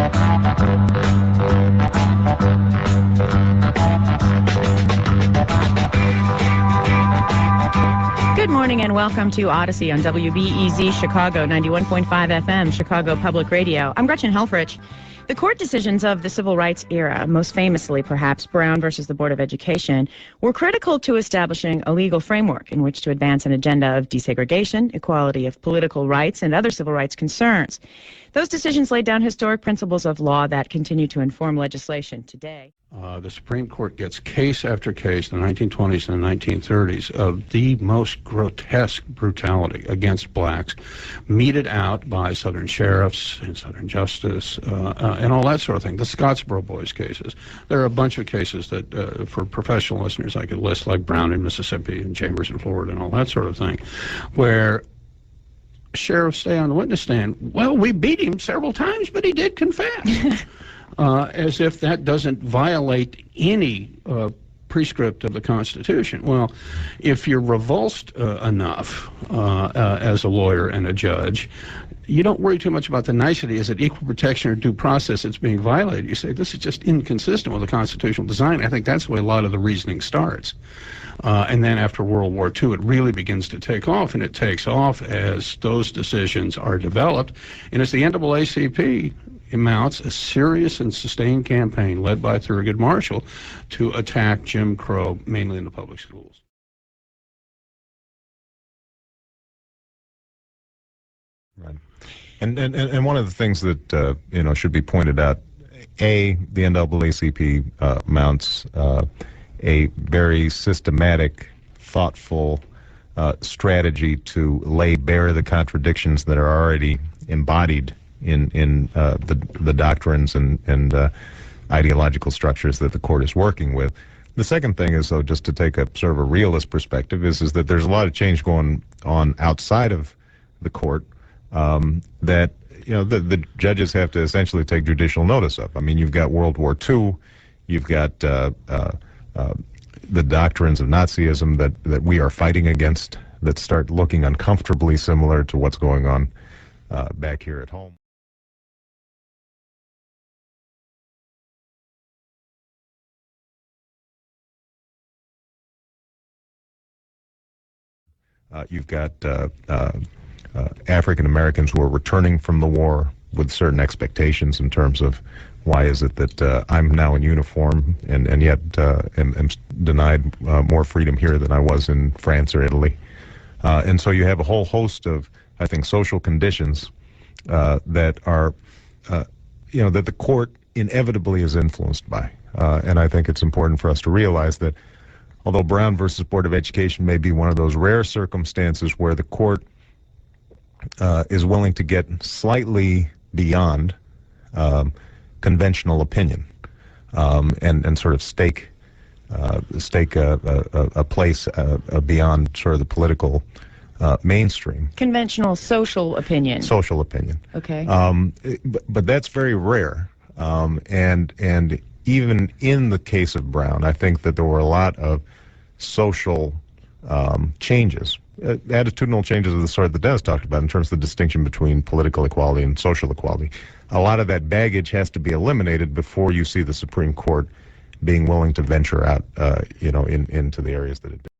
Good morning and welcome to Odyssey on WBEZ Chicago 91.5 FM, Chicago Public Radio. I'm Gretchen Helfrich. The court decisions of the civil rights era, most famously perhaps Brown versus the Board of Education, were critical to establishing a legal framework in which to advance an agenda of desegregation, equality of political rights, and other civil rights concerns. Those decisions laid down historic principles of law that continue to inform legislation today. The Supreme Court gets case after case in the 1920s and the 1930s of the most grotesque brutality against blacks, meted out by Southern sheriffs and Southern justice and all that sort of thing. The Scottsboro Boys cases. There are a bunch of cases that, for professional listeners, I could list, like Brown in Mississippi and Chambers in Florida and all that sort of thing, where sheriffs say on the witness stand, well, we beat him several times, but he did confess. As if that doesn't violate any prescript of the Constitution. Well, if you're revulsed enough as a lawyer and a judge, you don't worry too much about the nicety. Is it equal protection or due process that's being violated? You say, this is just inconsistent with the constitutional design. I think that's the way a lot of the reasoning starts. And then after World War II, it really begins to take off, and it takes off as those decisions are developed. And as the NAACP mounts a serious and sustained campaign led by Thurgood Marshall to attack Jim Crow, mainly in the public schools. Right. And one of the things that should be pointed out, the NAACP mounts a very systematic, thoughtful strategy to lay bare the contradictions that are already embodied in the doctrines and ideological structures that the court is working with. The second thing is, though, just to take a sort of a realist perspective, is that there's a lot of change going on outside of the court that the judges have to essentially take judicial notice of. I mean, you've got World War II, you've got the doctrines of Nazism that we are fighting against that start looking uncomfortably similar to what's going on back here at home. You've got African Americans who are returning from the war with certain expectations in terms of why is it that I'm now in uniform and yet am denied more freedom here than I was in France or Italy. And so you have a whole host of, I think, social conditions that are, that the court inevitably is influenced by. And I think it's important for us to realize that although Brown versus Board of Education may be one of those rare circumstances where the court is willing to get slightly beyond conventional opinion and sort of stake a place beyond sort of the political mainstream. Conventional social opinion. Social opinion. Okay. But that's very rare. And even in the case of Brown, I think that there were a lot of social changes, attitudinal changes of the sort that Dennis talked about in terms of the distinction between political equality and social equality. A lot of that baggage has to be eliminated before you see the Supreme Court being willing to venture out, into the areas that it did.